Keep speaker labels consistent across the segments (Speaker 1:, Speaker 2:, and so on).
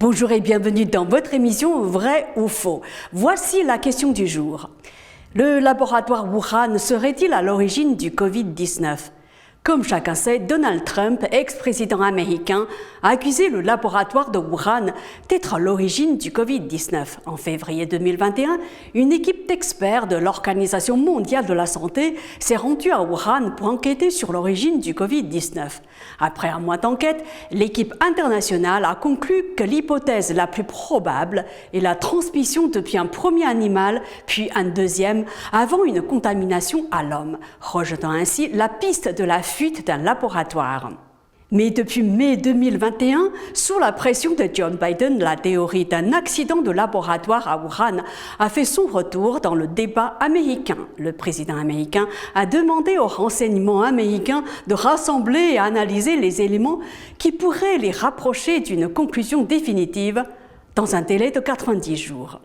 Speaker 1: Bonjour et bienvenue dans votre émission Vrai ou Faux. Voici la question du jour. Le laboratoire Wuhan serait-il à l'origine du Covid-19 ? Comme chacun sait, Donald Trump, ex-président américain, a accusé le laboratoire de Wuhan d'être à l'origine du Covid-19. En février 2021, une équipe d'experts de l'Organisation mondiale de la santé s'est rendue à Wuhan pour enquêter sur l'origine du Covid-19. Après un mois d'enquête, l'équipe internationale a conclu que l'hypothèse la plus probable est la transmission depuis un premier animal, puis un deuxième, avant une contamination à l'homme, rejetant ainsi la piste de la fuite d'un laboratoire. Mais depuis mai 2021, sous la pression de Joe Biden, la théorie d'un accident de laboratoire à Wuhan a fait son retour dans le débat américain. Le président américain a demandé aux renseignements américains de rassembler et analyser les éléments qui pourraient les rapprocher d'une conclusion définitive dans un délai de 90 jours.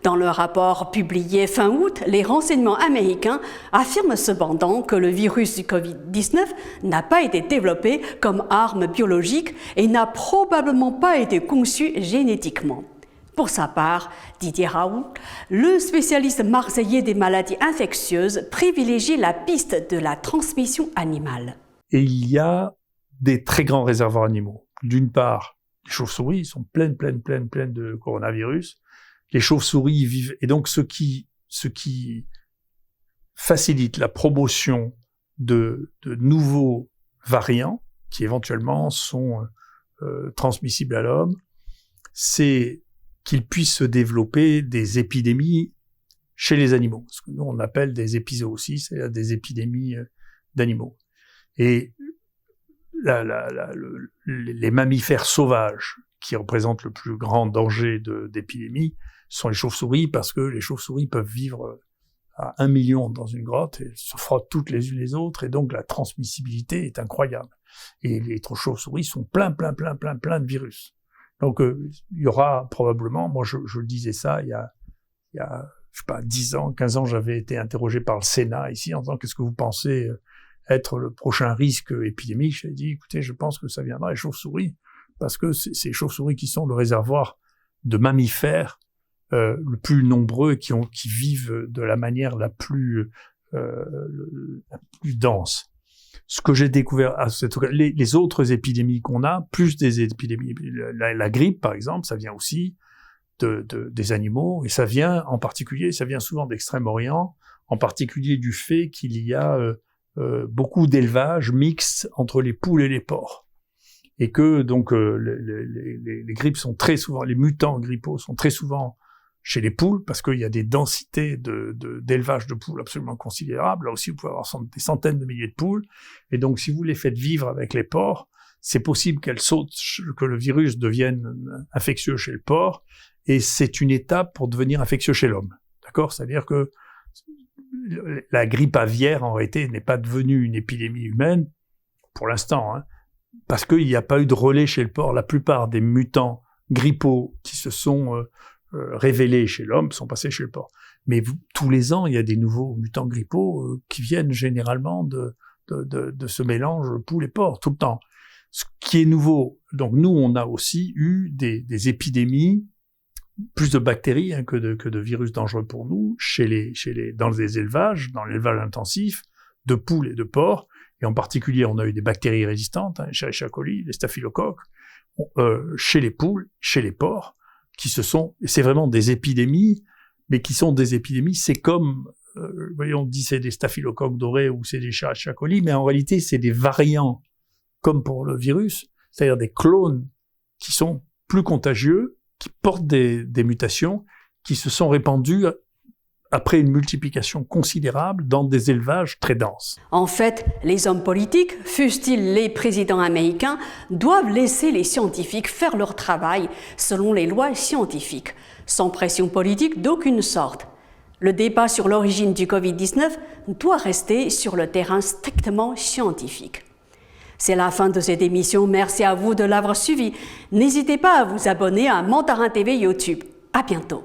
Speaker 1: Dans le rapport publié fin août, les renseignements américains affirment cependant que le virus du Covid-19 n'a pas été développé comme arme biologique et n'a probablement pas été conçu génétiquement. Pour sa part, Didier Raoult, le spécialiste marseillais des maladies infectieuses, privilégie la piste de la transmission animale.
Speaker 2: Et il y a des très grands réservoirs animaux. D'une part, les chauves-souris sont pleines de coronavirus. Les chauves-souris vivent, et donc ce qui facilite la promotion de nouveaux variants qui éventuellement sont transmissibles à l'homme, c'est qu'il puisse se développer des épidémies chez les animaux, ce que nous on appelle des épizooties, c'est-à-dire des épidémies d'animaux. Et les mammifères sauvages qui représentent le plus grand danger d'épidémie sont les chauves-souris, parce que les chauves-souris peuvent vivre à 1 million dans une grotte et se frottent toutes les unes les autres, et donc la transmissibilité est incroyable. Et les chauves-souris sont plein de virus. Donc il y aura probablement, moi je disais ça il y a je sais pas 10 ans, 15 ans, j'avais été interrogé par le Sénat ici en disant qu'est-ce que vous pensez être le prochain risque épidémique. J'ai dit écoutez, je pense que ça viendra des chauves-souris, parce que c'est les chauves-souris qui sont le réservoir de mammifères le plus nombreux, qui vivent de la manière la plus dense. Ce que j'ai découvert, les autres épidémies qu'on a, plus des épidémies, la grippe par exemple, ça vient aussi des animaux, et ça vient souvent d'Extrême-Orient, en particulier du fait qu'il y a beaucoup d'élevage mixte entre les poules et les porcs. Et que donc les grippes sont très souvent, les mutants grippaux sont très souvent chez les poules, parce qu'il y a des densités d'élevage de poules absolument considérables. Là aussi, vous pouvez avoir des centaines de milliers de poules. Et donc, si vous les faites vivre avec les porcs, c'est possible qu'elles sautent, que le virus devienne infectieux chez le porc, et c'est une étape pour devenir infectieux chez l'homme. D'accord ? C'est-à-dire que la grippe aviaire, en réalité, n'est pas devenue une épidémie humaine, pour l'instant, hein, parce qu'il n'y a pas eu de relais chez le porc. La plupart des mutants grippaux qui se sont révélés chez l'homme sont passés chez le porc. Mais tous les ans, il y a des nouveaux mutants grippaux qui viennent généralement de ce mélange poules et porc, tout le temps. Ce qui est nouveau, donc nous, on a aussi eu des épidémies, plus de bactéries que de virus dangereux pour nous, dans les élevages, dans l'élevage intensif, de poules et de porcs. Et en particulier, on a eu des bactéries résistantes, Escherichia coli, les staphylocoques, chez les poules, chez les porcs, c'est vraiment des épidémies, mais qui sont des épidémies, c'est comme, on dit c'est des staphylocoques dorés ou c'est des Escherichia coli, mais en réalité, c'est des variants, comme pour le virus, c'est-à-dire des clones qui sont plus contagieux, qui portent des mutations, qui se sont répandues après une multiplication considérable dans des élevages très denses.
Speaker 1: En fait, les hommes politiques, fussent-ils les présidents américains, doivent laisser les scientifiques faire leur travail selon les lois scientifiques, sans pression politique d'aucune sorte. Le débat sur l'origine du Covid-19 doit rester sur le terrain strictement scientifique. C'est la fin de cette émission. Merci à vous de l'avoir suivi. N'hésitez pas à vous abonner à Mandarin TV YouTube. À bientôt.